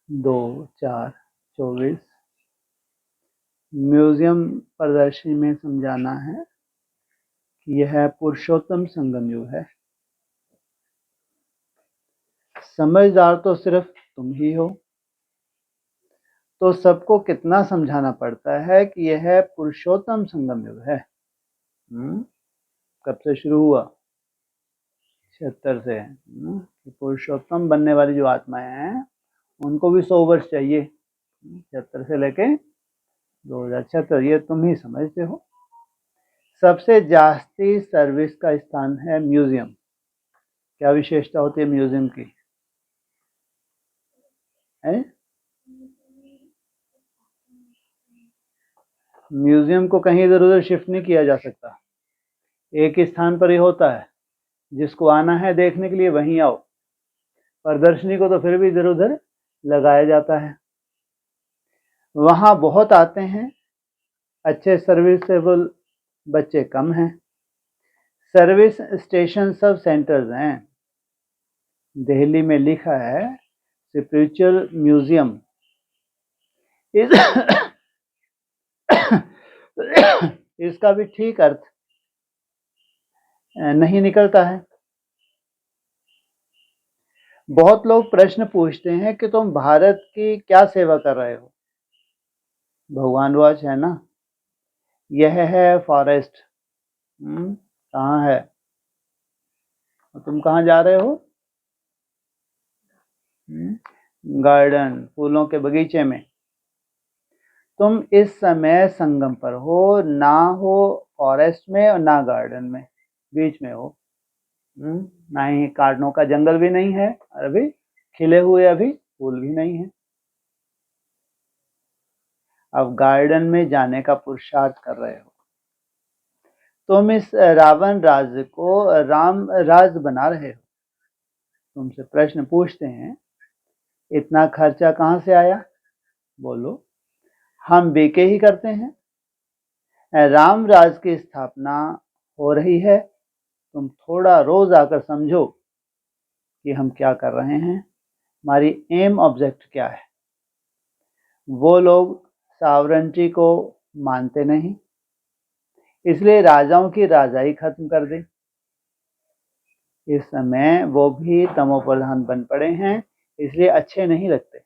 2, 4, 24 museum प्रदर्शनी में समझाना है कि यह पुरुषोत्तम संगम युग है। समझदार तो सिर्फ तुम ही हो, तो सबको कितना समझाना पड़ता है कि यह पुरुषोत्तम संगम युग है। कब से शुरू हुआ? 76 से। पुरुषोत्तम बनने वाली जो आत्माएं हैं उनको भी 100 वर्ष चाहिए। 76 से लेके 2076, ये तुम ही समझते हो। सबसे जास्ती सर्विस का स्थान है म्यूजियम। क्या विशेषता होती है म्यूजियम की? है? म्यूजियम को कहीं इधर उधर शिफ्ट नहीं किया जा सकता, एक ही स्थान पर ही होता है। जिसको आना है देखने के लिए वहीं आओ। प्रदर्शनी को तो फिर भी इधर उधर लगाया जाता है। वहां बहुत आते हैं, अच्छे सर्विसेबल बच्चे कम हैं। सर्विस स्टेशन सब सेंटर्स हैं। दिल्ली में लिखा है स्पिरिचुअल म्यूजियम। इसका भी ठीक अर्थ नहीं निकलता है। बहुत लोग प्रश्न पूछते हैं कि तुम भारत की क्या सेवा कर रहे हो। भगवान वाच है ना, यह है फॉरेस्ट। कहाँ है? तुम कहाँ जा रहे हो? गार्डन, फूलों के बगीचे में। तुम इस समय संगम पर हो, ना हो फॉरेस्ट में और ना गार्डन में, बीच में हो। ना ही कार्डनों का जंगल भी नहीं है, अभी खिले हुए अभी फूल भी नहीं है। अब गार्डन में जाने का पुरुषार्थ कर रहे हो। तुम इस रावण राज्य को राम राज्य बना रहे हो। तुमसे प्रश्न पूछते हैं, इतना खर्चा कहाँ से आया? बोलो। हम बेके ही करते हैं। राम राज की स्थापना हो रही है। तुम थोड़ा रोज आकर समझो कि हम क्या कर रहे हैं, हमारी एम ऑब्जेक्ट क्या है। वो लोग सॉवरेंटी को मानते नहीं, इसलिए राजाओं की राजाई खत्म कर दे। इस समय वो भी तमोप्रधान बन पड़े हैं, इसलिए अच्छे नहीं लगते।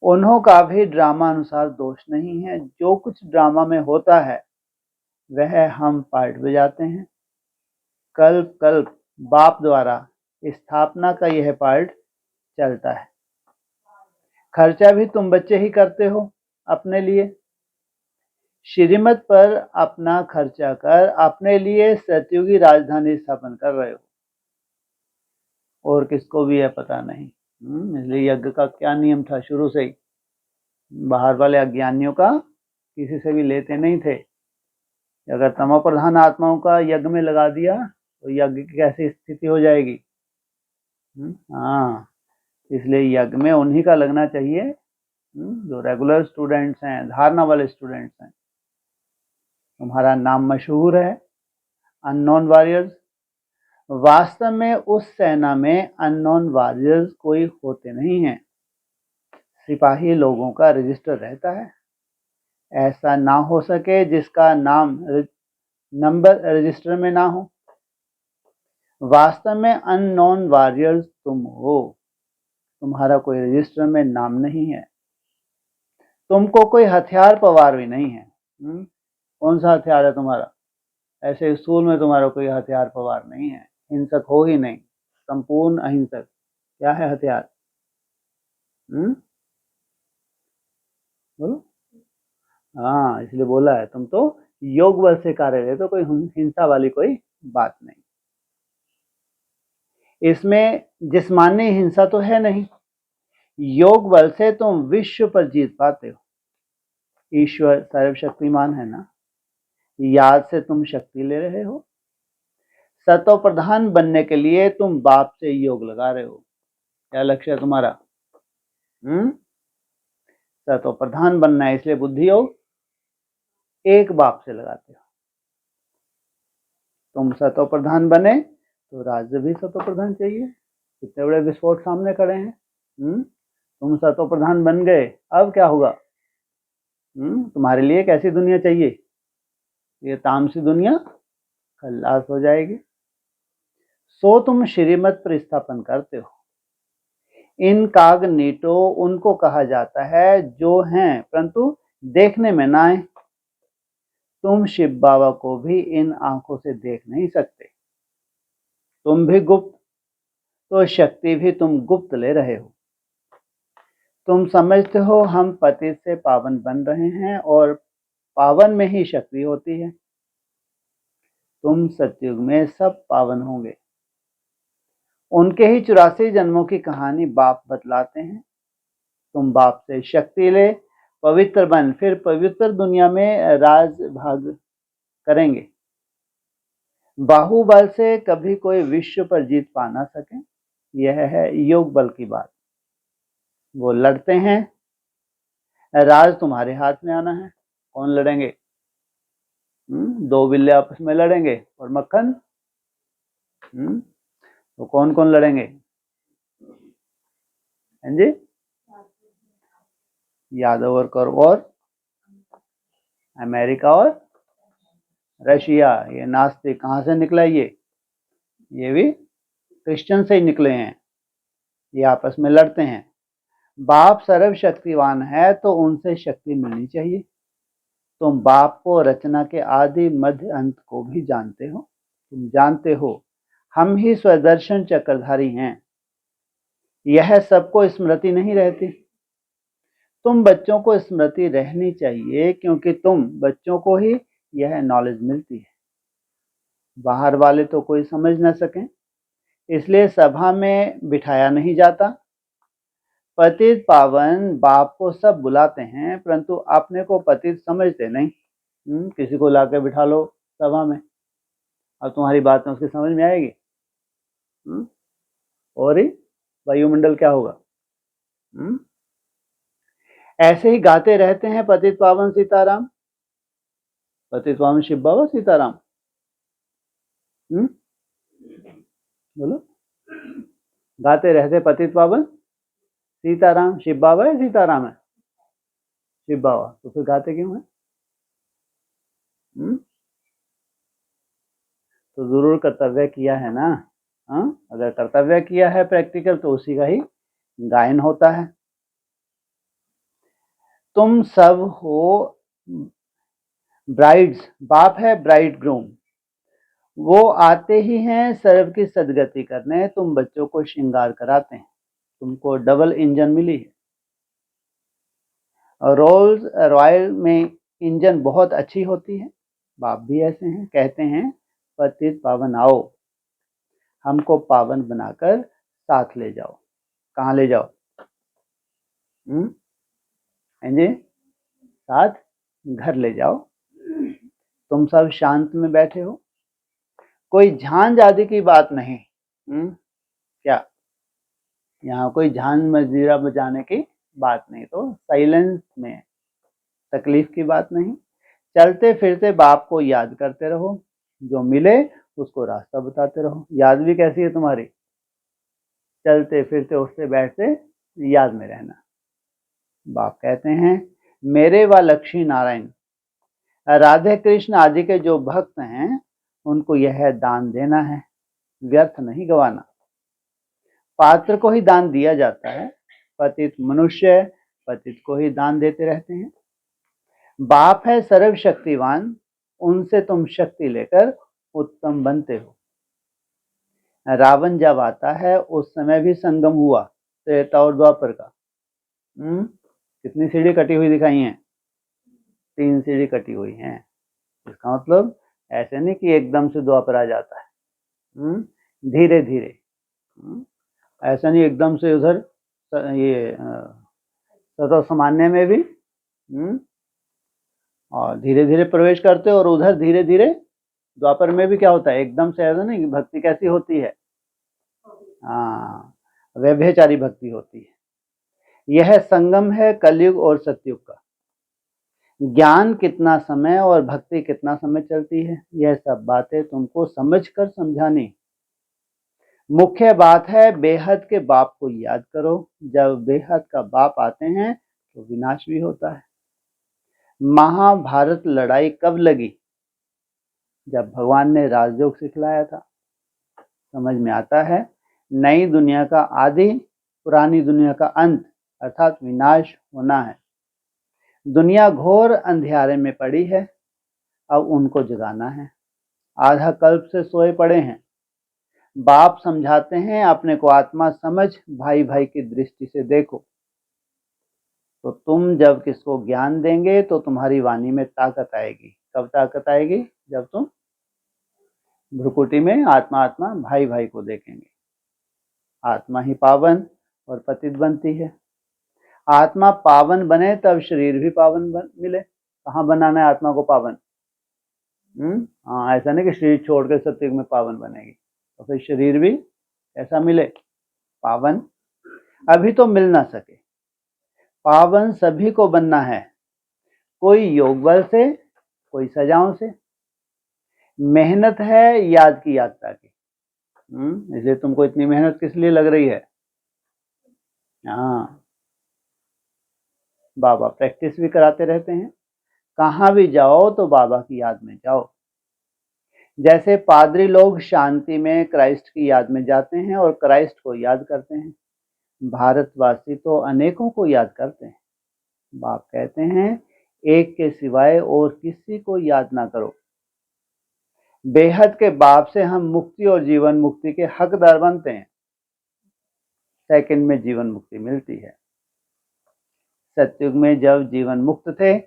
उन्हों का भी ड्रामा अनुसार दोष नहीं है। जो कुछ ड्रामा में होता है वह हम पार्ट बजाते हैं। कल्प कल्प बाप द्वारा स्थापना का यह पार्ट चलता है। खर्चा भी तुम बच्चे ही करते हो अपने लिए। श्रीमत पर अपना खर्चा कर अपने लिए सतयुगी राजधानी स्थापन कर रहे हो, और किसको भी यह पता नहीं। इसलिए यज्ञ का क्या नियम था शुरू से ही, बाहर वाले अज्ञानियों का किसी से भी लेते नहीं थे। अगर तमो प्रधान आत्माओं का यज्ञ में लगा दिया तो यज्ञ की कैसी स्थिति हो जाएगी। हाँ, इसलिए यज्ञ में उन्हीं का लगना चाहिए जो रेगुलर स्टूडेंट्स हैं, धारणा वाले स्टूडेंट्स हैं। तुम्हारा नाम मशहूर है, अननोन वॉरियर्स। वास्तव में उस सेना में अननोन वॉरियर्स कोई होते नहीं हैं। सिपाही लोगों का रजिस्टर रहता है। ऐसा ना हो सके जिसका नाम नंबर रजिस्टर में ना हो। वास्तव में अननोन वॉरियर्स तुम हो। तुम्हारा कोई रजिस्टर में नाम नहीं है। तुमको कोई हथियार पवार भी नहीं है। कौन सा हथियार है तुम्हारा? ऐसे स्कूल में तुम्हारा कोई हथियार पवार नहीं है, हिंसक हो ही नहीं, संपूर्ण अहिंसक। क्या है हथियार? बोलो। हाँ, इसलिए बोला है तुम तो योग बल से कार्य ले, तो कोई हिंसा वाली कोई बात नहीं। इसमें जिस्मानी हिंसा तो है नहीं। योग बल से तुम विश्व पर जीत पाते हो। ईश्वर सर्वशक्तिमान है ना, याद से तुम शक्ति ले रहे हो। सतो प्रधान बनने के लिए तुम बाप से योग लगा रहे हो। क्या लक्ष्य है तुम्हारा? सतो प्रधान बनना है, इसलिए बुद्धि योग एक बाप से लगाते हो। तुम सतो प्रधान बने तो राज्य भी सतो प्रधान चाहिए। कितने बड़े विस्फोट सामने खड़े हैं। तुम सतो प्रधान बन गए, अब क्या होगा? तुम्हारे लिए कैसी दुनिया चाहिए? ये तामसी दुनिया खल्लास हो जाएगी। सो तुम श्रीमत पर स्थापन करते हो। इनकॉग्निटो उनको कहा जाता है जो हैं परंतु देखने में ना आए। तुम शिव बाबा को भी इन आंखों से देख नहीं सकते। तुम भी गुप्त, तो शक्ति भी तुम गुप्त ले रहे हो। तुम समझते हो हम पतित से पावन बन रहे हैं और पावन में ही शक्ति होती है। तुम सतयुग में सब पावन होंगे। उनके ही 84 जन्मों की कहानी बाप बतलाते हैं। तुम बाप से शक्ति ले, पवित्र बन, फिर पवित्र दुनिया में राज भाग करेंगे। बाहुबल से कभी कोई विश्व पर जीत पा ना सके, यह है योग बल की बात। वो लड़ते हैं, राज तुम्हारे हाथ में आना है। कौन लड़ेंगे? दो बिल्ले आपस में लड़ेंगे और मक्खन। तो कौन कौन लड़ेंगे? हैं जी? यादव और कौरव और अमेरिका और रशिया। ये नास्तिक कहाँ से निकला? ये भी क्रिश्चियन से ही निकले हैं। ये आपस में लड़ते हैं। बाप सर्वशक्तिवान है तो उनसे शक्ति मिलनी चाहिए। तुम बाप को रचना के आदि मध्य अंत को भी जानते हो। तुम जानते हो हम ही स्वदर्शन चक्रधारी हैं। यह सबको स्मृति नहीं रहती। तुम बच्चों को स्मृति रहनी चाहिए क्योंकि तुम बच्चों को ही यह नॉलेज मिलती है। बाहर वाले तो कोई समझ न सकें, इसलिए सभा में बिठाया नहीं जाता। पतित पावन बाप को सब बुलाते हैं परंतु अपने को पतित समझते नहीं। किसी को लाके बिठा लो सभा में, अब तुम्हारी बात में उसकी समझ में आएगी? और ही वायुमंडल क्या होगा? ऐसे ही गाते रहते हैं पतित पावन सीताराम, पतित पावन शिव बाबा सीताराम। बोलो, गाते रहते पतित पावन सीताराम। शिव बाबा है सीताराम है? शिव बाबा। तो फिर गाते क्यों है? तो जरूर कर्तव्य किया है ना। अगर कर्तव्य किया है प्रैक्टिकल तो उसी का ही गायन होता है। तुम सब हो ब्राइड्स, बाप है ब्राइड ग्रूम। वो आते ही हैं सर्व की सदगति करने। तुम बच्चों को श्रृंगार कराते हैं। तुमको डबल इंजन मिली है। रोल्स रॉयल में इंजन बहुत अच्छी होती है। बाप भी ऐसे हैं, कहते हैं पतित पावन आओ, हमको पावन बनाकर साथ ले जाओ। कहाँ ले जाओ? जी, साथ घर ले जाओ। तुम सब शांत में बैठे हो, कोई झांझ आदि की बात नहीं। क्या यहाँ कोई झांझ मजीरा बजाने की बात नहीं, तो साइलेंस में, तकलीफ की बात नहीं। चलते फिरते बाप को याद करते रहो, जो मिले उसको रास्ता बताते रहो। याद भी कैसी है तुम्हारी? चलते फिरते उठते बैठते याद में रहना। बाप कहते हैं मेरे व लक्ष्मी नारायण राधे कृष्ण आदि के जो भक्त हैं उनको यह दान देना है, व्यर्थ नहीं गवाना। पात्र को ही दान दिया जाता है। पतित मनुष्य पतित को ही दान देते रहते हैं। बाप है सर्वशक्तिवान, उनसे तुम शक्ति लेकर उत्तम बनते हो। रावण जब आता है उस समय भी संगम हुआ त्रेता और द्वापर का। कितनी सीढ़ी कटी हुई दिखाई है? 3 सीढ़ी कटी हुई हैं। इसका मतलब ऐसे नहीं कि एकदम से द्वापर आ जाता है, धीरे धीरे। ऐसा नहीं एकदम से उधर ये सतो सामान्य में भी और धीरे धीरे प्रवेश करते और उधर धीरे धीरे द्वापर में भी क्या होता है? एकदम से ऐसा नहीं। भक्ति कैसी होती है? व्यभिचारी भक्ति होती है। यह संगम है कलयुग और सतयुग का। ज्ञान कितना समय और भक्ति कितना समय चलती है, यह सब बातें तुमको समझकर समझानी। मुख्य बात है बेहद के बाप को याद करो। जब बेहद का बाप आते हैं तो विनाश भी होता है। महाभारत लड़ाई कब लगी? जब भगवान ने राजयोग सिखलाया था। समझ में आता है, नई दुनिया का आदि, पुरानी दुनिया का अंत, अर्थात विनाश होना है। दुनिया घोर अंधियारे में पड़ी है, अब उनको जगाना है। आधा कल्प से सोए पड़े हैं। बाप समझाते हैं अपने को आत्मा समझ, भाई भाई की दृष्टि से देखो। तो तुम जब किसको ज्ञान देंगे तो तुम्हारी वाणी में ताकत आएगी। कब ताकत आएगी? जब तुम भ्रुकुटी में आत्मा आत्मा भाई भाई को देखेंगे। आत्मा ही पावन और पतित बनती है। आत्मा पावन बने तब शरीर भी पावन मिले। कहाँ बनाना है आत्मा को पावन? हाँ, ऐसा नहीं कि शरीर छोड़कर सत्युग में पावन बनेगी, तो फिर शरीर भी ऐसा मिले पावन। अभी तो मिल ना सके। पावन सभी को बनना है, कोई योग बल से, कोई सजाओं से। मेहनत है याद की यात्रा की। इसलिए तुमको इतनी मेहनत किस लिए लग रही है? हाँ, बाबा प्रैक्टिस भी कराते रहते हैं। कहाँ भी जाओ तो बाबा की याद में जाओ। जैसे पादरी लोग शांति में क्राइस्ट की याद में जाते हैं और क्राइस्ट को याद करते हैं, भारतवासी तो अनेकों को याद करते हैं। बाप कहते हैं एक के सिवाय और किसी को याद ना करो। बेहद के बाप से हम मुक्ति और जीवन मुक्ति के हकदार बनते हैं। सेकंड में जीवन मुक्ति मिलती है। सतयुग में जब जीवन मुक्त थे,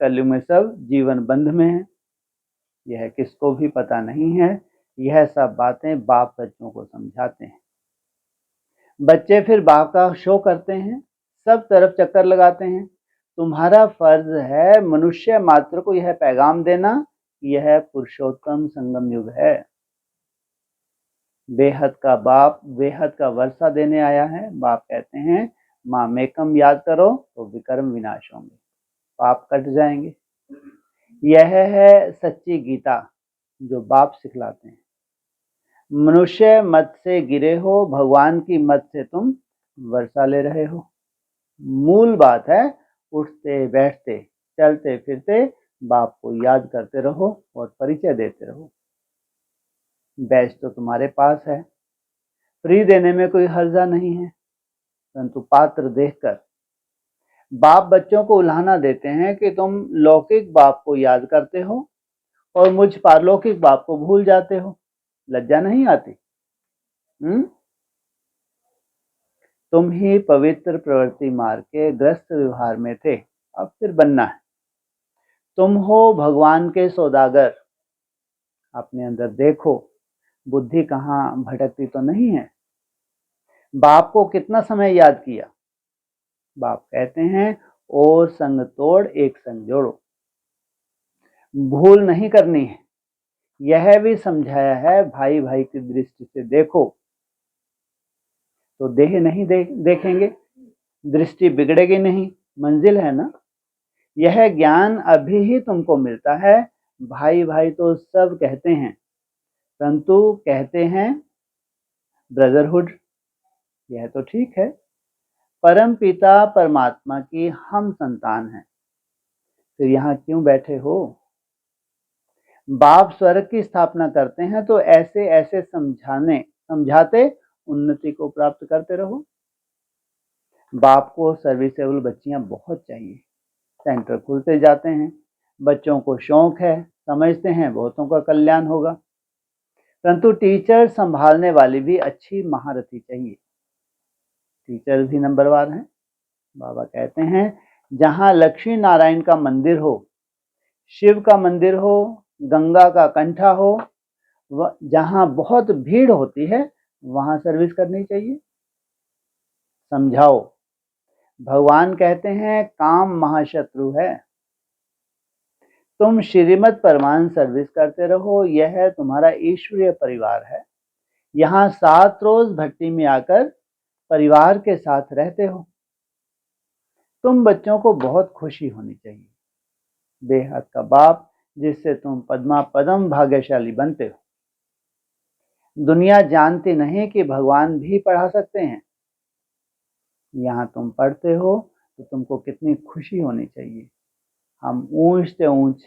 कलयुग में सब जीवन बंध में है। यह किसको भी पता नहीं है। यह सब बातें बाप बच्चों को समझाते हैं। बच्चे फिर बाप का शो करते हैं, सब तरफ चक्कर लगाते हैं। तुम्हारा फर्ज है मनुष्य मात्र को यह पैगाम देना, यह पुरुषोत्तम संगम युग है। बेहद का बाप बेहद का वर्षा देने आया है। बाप कहते हैं माँ मेकम याद करो तो विकर्म विनाश होंगे, पाप कट जाएंगे। यह है सच्ची गीता जो बाप सिखलाते हैं। मनुष्य मत से गिरे हो, भगवान की मत से तुम वर्षा ले रहे हो। मूल बात है उठते बैठते चलते फिरते बाप को याद करते रहो और परिचय देते रहो। बैच तो तुम्हारे पास है, फ्री देने में कोई हर्जा नहीं है, परंतु पात्र देखकर बाप बच्चों को उल्हाना देते हैं कि तुम लौकिक बाप को याद करते हो और मुझ पारलौकिक बाप को भूल जाते हो। लज्जा नहीं आती? तुम ही पवित्र प्रवृत्ति मार्ग के ग्रस्त व्यवहार में थे, अब फिर बनना है। तुम हो भगवान के सौदागर। अपने अंदर देखो, बुद्धि कहाँ भटकती तो नहीं है। बाप को कितना समय याद किया? बाप कहते हैं और संग तोड़ एक संग जोड़ो। भूल नहीं करनी है। यह भी समझाया है भाई भाई की दृष्टि से देखो, तो देह नहीं देखेंगे, दृष्टि बिगड़ेगी नहीं। मंजिल है ना। यह ज्ञान अभी ही तुमको मिलता है। भाई भाई तो सब कहते हैं, परंतु कहते हैं ब्रदरहुड। यह तो ठीक है, परम पिता परमात्मा की हम संतान हैं, फिर यहाँ क्यों बैठे हो? बाप स्वर्ग की स्थापना करते हैं तो ऐसे ऐसे समझाते उन्नति को प्राप्त करते रहो। बाप को सर्विसेबल बच्चियां बहुत चाहिए। सेंटर खुलते जाते हैं, बच्चों को शौक है, समझते हैं बहुतों का कल्याण होगा, परंतु टीचर संभालने वाली भी अच्छी महारथी चाहिए। टीचर भी नंबरवार हैं। बाबा कहते हैं जहां लक्ष्मी नारायण का मंदिर हो, शिव का मंदिर हो, गंगा का कंठा हो, जहां बहुत भीड़ होती है वहां सर्विस करनी चाहिए। समझाओ। भगवान कहते हैं काम महाशत्रु है। तुम श्रीमत परमान सर्विस करते रहो, यह तुम्हारा ईश्वरीय परिवार है। यहाँ 7 रोज भट्टी में आकर परिवार के साथ रहते हो। तुम बच्चों को बहुत खुशी होनी चाहिए। बेहद का बाप जिससे तुम पद्मा पदम भाग्यशाली बनते हो। दुनिया जानती नहीं कि भगवान भी पढ़ा सकते हैं। यहाँ तुम पढ़ते हो तो तुमको कितनी खुशी होनी चाहिए। हम ऊंच से ऊंच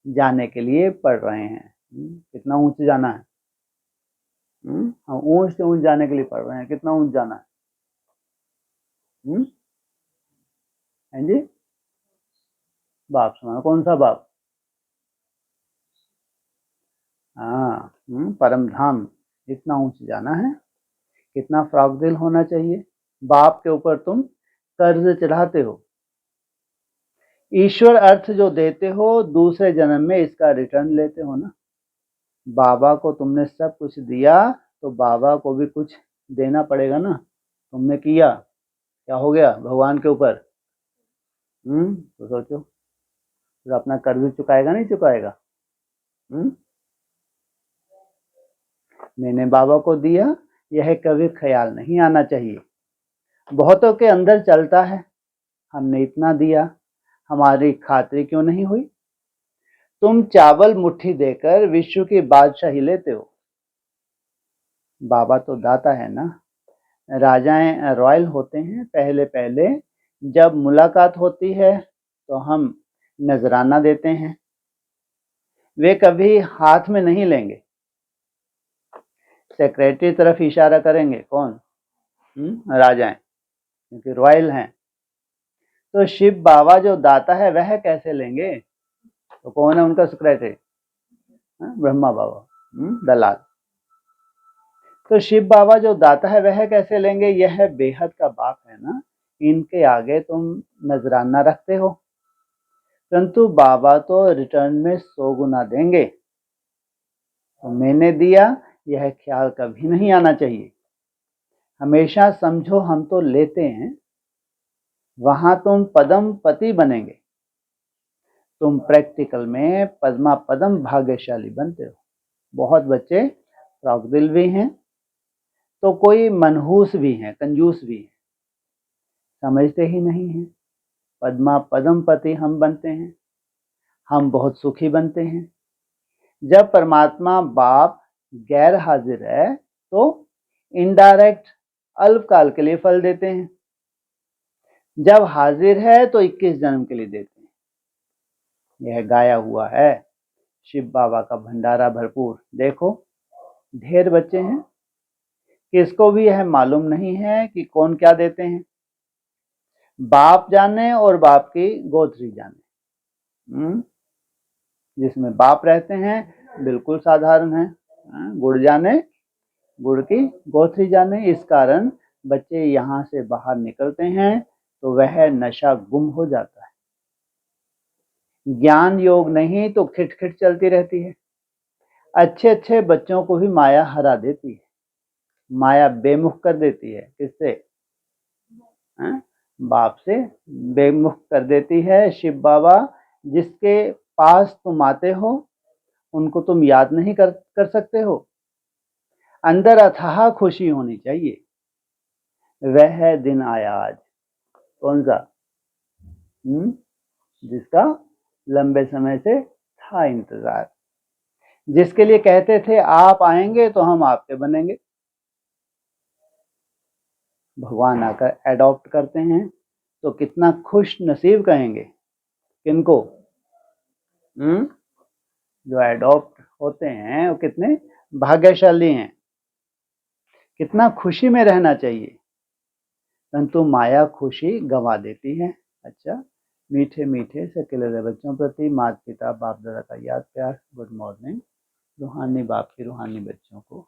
जाने के लिए पढ़ रहे हैं। कितना ऊंच जाना है? हम ऊंच से ऊंच जाने के लिए पढ़ रहे हैं। कितना ऊंच जाना है? हैं जी? बाप सुना, कौन सा बाप? हाँ, परम धाम। इतना ऊंच जाना है। कितना फ्रॉक दिल होना चाहिए। बाप के ऊपर तुम कर्ज चढ़ाते हो। ईश्वर अर्थ जो देते हो दूसरे जन्म में इसका रिटर्न लेते हो ना। बाबा को तुमने सब कुछ दिया तो बाबा को भी कुछ देना पड़ेगा ना। तुमने किया, क्या हो गया भगवान के ऊपर? तो सोचो, फिर अपना कर्ज चुकाएगा नहीं चुकाएगा? मैंने बाबा को दिया, यह कभी ख्याल नहीं आना चाहिए। बहुतों के अंदर चलता है, हमने इतना दिया, हमारी खातिर क्यों नहीं हुई? तुम चावल मुट्ठी देकर विश्व की बादशाही लेते हो। बाबा तो दाता है ना। राजाएं रॉयल होते हैं। पहले पहले जब मुलाकात होती है तो हम नजराना देते हैं। वे कभी हाथ में नहीं लेंगे, सेक्रेटरी तरफ इशारा करेंगे। कौन? राजाएं, क्योंकि रॉयल हैं। तो शिव बाबा जो दाता है वह कैसे लेंगे? तो कौन है उनका सेक्रेटरी? ब्रह्मा बाबा, दलाल। तो शिव बाबा जो दाता है वह कैसे लेंगे? यह बेहद का बाप है ना। इनके आगे तुम नजराना रखते हो, परंतु बाबा तो रिटर्न में 100 गुना देंगे। तो मैंने दिया, यह ख्याल कभी नहीं आना चाहिए। हमेशा समझो हम तो लेते हैं, वहां तुम पदम पति बनेंगे। तुम प्रैक्टिकल में पद्मा पदम भाग्यशाली बनते हो। बहुत बच्चे फ्रॉक दिल भी हैं, तो कोई मनहूस भी हैं, कंजूस भी हैं, समझते ही नहीं हैं। पद्मा पदम पति हम बनते हैं, हम बहुत सुखी बनते हैं। जब परमात्मा बाप गैर हाजिर है तो इनडायरेक्ट अल्पकाल के लिए फल देते हैं। जब हाजिर है तो 21 जन्म के लिए देते हैं। यह गाया हुआ है। शिव बाबा का भंडारा भरपूर। देखो, ढेर बच्चे हैं, किसको भी यह मालूम नहीं है कि कौन क्या देते हैं। बाप जाने और बाप की गोत्री जाने। जिसमें बाप रहते हैं बिल्कुल साधारण है। गुड़ जाने, गुड़ की गोत्री जाने। इस कारण बच्चे यहाँ से बाहर निकलते हैं तो वह नशा गुम हो जाता है। ज्ञान योग नहीं तो खिटखिट चलती रहती है। अच्छे अच्छे बच्चों को भी माया हरा देती है। माया बेमुख कर देती है। किससे? बाप से बेमुख कर देती है। शिव बाबा जिसके पास तुम आते हो उनको तुम याद नहीं कर सकते हो। अंदर अथाह खुशी होनी चाहिए। वह दिन आया आज। कौन सा? जिसका लंबे समय से था इंतजार, जिसके लिए कहते थे आप आएंगे तो हम आपके बनेंगे। भगवान आकर एडॉप्ट करते हैं तो कितना खुश नसीब कहेंगे। किनको? जो एडॉप्ट होते हैं वो कितने भाग्यशाली हैं। कितना खुशी में रहना चाहिए, परंतु माया खुशी गंवा देती है। अच्छा, मीठे मीठे से खिले बच्चों प्रति माता पिता बाप दादा का याद प्यार। Good morning. रूहानी बाप की रूहानी बच्चों को